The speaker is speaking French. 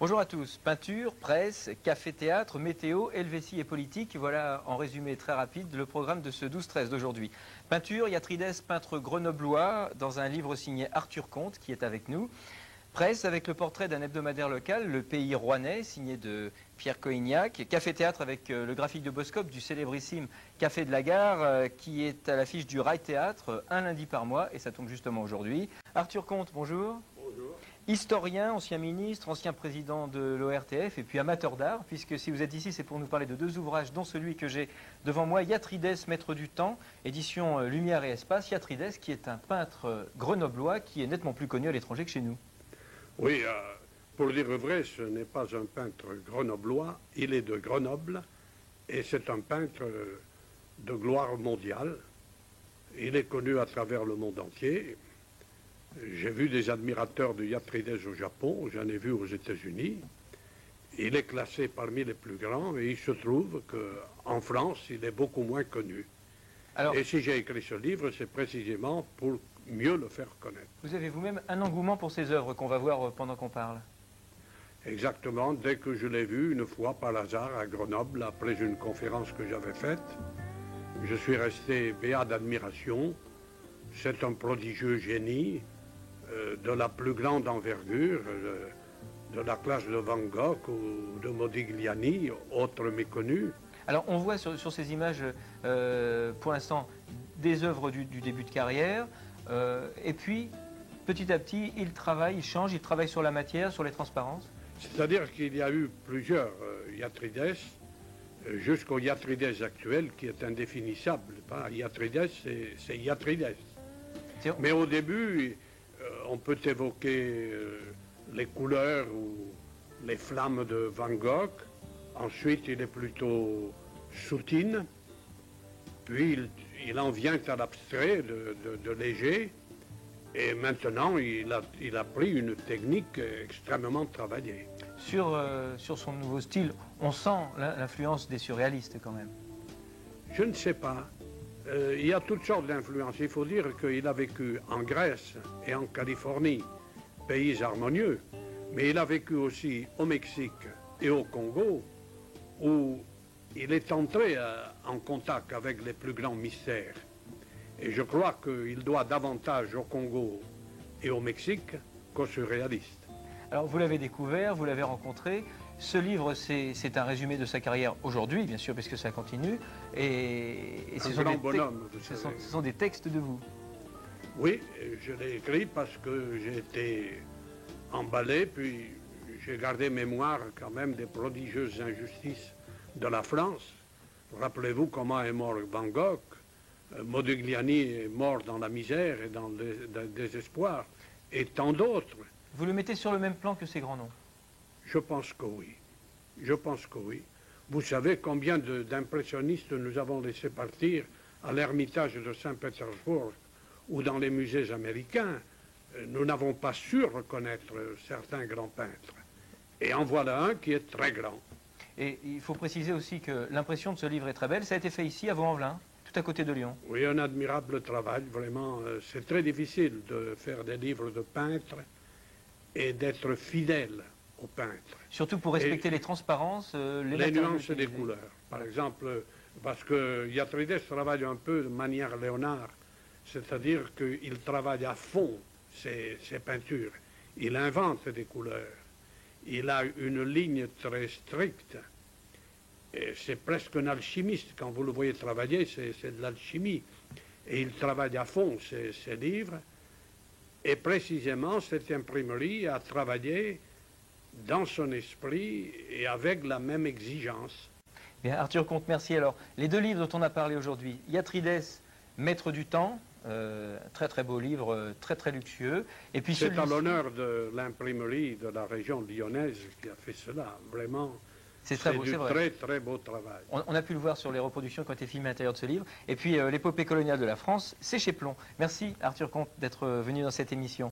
Bonjour à tous. Peinture, presse, café-théâtre, météo, Helvétie et politique. Voilà en résumé très rapide le programme de ce 12-13 d'aujourd'hui. Peinture, Yatrides, peintre grenoblois, dans un livre signé Arthur Comte qui est avec nous. Presse avec le portrait d'un hebdomadaire local, Le Pays Rouennais, signé de Pierre Coignac. Café-théâtre avec le graphique de Boscope du célébrissime Café de la Gare qui est à l'affiche du Rail Théâtre un lundi par mois et ça tombe justement aujourd'hui. Arthur Comte, bonjour. Bonjour. Historien, ancien ministre, ancien président de l'ORTF et puis amateur d'art, puisque si vous êtes ici, c'est pour nous parler de deux ouvrages, dont celui que j'ai devant moi, Yatrides, Maître du temps, édition Lumière et Espace. Yatrides, qui est un peintre grenoblois qui est nettement plus connu à l'étranger que chez nous. Oui, pour le dire vrai, ce n'est pas un peintre grenoblois, il est de Grenoble et c'est un peintre de gloire mondiale. Il est connu à travers le monde entier. J'ai vu des admirateurs de Yatrides au Japon, j'en ai vu aux États-Unis. Il est classé parmi les plus grands et il se trouve qu'en France, il est beaucoup moins connu. Alors, et si j'ai écrit ce livre, c'est précisément pour mieux le faire connaître. Vous avez vous-même un engouement pour ces œuvres qu'on va voir pendant qu'on parle. Exactement, dès que je l'ai vu une fois par hasard à Grenoble, après une conférence que j'avais faite, je suis resté béat d'admiration. C'est un prodigieux génie de la plus grande envergure, de la classe de Van Gogh ou de Modigliani, autres méconnus. Alors on voit sur ces images, pour l'instant, des œuvres du début de carrière, et puis petit à petit, il travaille, il change, il travaille sur la matière, sur les transparences. C'est-à-dire qu'il y a eu plusieurs Yatrides, jusqu'au Yatrides actuel qui est indéfinissable. Yatrides, c'est Yatrides. Mais au début, on peut évoquer les couleurs ou les flammes de Van Gogh. Ensuite, il est plutôt soutine. Puis, il en vient à l'abstrait de léger. Et maintenant, il a pris une technique extrêmement travaillée. Sur son nouveau style, on sent l'influence des surréalistes quand même. Je ne sais pas. Il y a toutes sortes d'influences. Il faut dire qu'il a vécu en Grèce et en Californie, pays harmonieux, mais il a vécu aussi au Mexique et au Congo, où il est entré en contact avec les plus grands mystères. Et je crois qu'il doit davantage au Congo et au Mexique qu'aux surréalistes. Alors vous l'avez découvert, vous l'avez rencontré. Ce livre, c'est un résumé de sa carrière aujourd'hui, bien sûr, puisque ça continue. Et ce sont des textes de vous. Oui, je l'ai écrit parce que j'ai été emballé, puis j'ai gardé mémoire quand même des prodigieuses injustices de la France. Rappelez-vous comment est mort Van Gogh. Modigliani est mort dans la misère et dans le désespoir, et tant d'autres. Vous le mettez sur le même plan que ces grands noms? Je pense que oui. Je pense que oui. Vous savez combien d'impressionnistes nous avons laissé partir à l'Ermitage de Saint-Pétersbourg ou dans les musées américains. Nous n'avons pas su reconnaître certains grands peintres. Et en voilà un qui est très grand. Et il faut préciser aussi que l'impression de ce livre est très belle. Ça a été fait ici, à Vaux-en-Velin, tout à côté de Lyon. Oui, un admirable travail, vraiment. C'est très difficile de faire des livres de peintres et d'être fidèle aux peintres. Surtout pour respecter les transparences, les nuances des couleurs. Par exemple, parce que Yatrides travaille un peu de manière Léonard, c'est-à-dire qu'il travaille à fond ses peintures. Il invente des couleurs. Il a une ligne très stricte. C'est presque un alchimiste. Quand vous le voyez travailler, c'est de l'alchimie. Et il travaille à fond ses livres. Et précisément, cette imprimerie a travaillé dans son esprit et avec la même exigence. Bien, Arthur Comte, merci. Alors, les deux livres dont on a parlé aujourd'hui, Yatrides, Maître du temps, très très beau livre, très très luxueux. Et puis c'est à l'honneur de l'imprimerie de la région lyonnaise qui a fait cela, vraiment. C'est très beau, c'est vrai. Très très beau travail. On a pu le voir sur les reproductions qui ont été filmées à l'intérieur de ce livre. Et puis l'épopée coloniale de la France, c'est chez Plomb. Merci Arthur Comte d'être venu dans cette émission.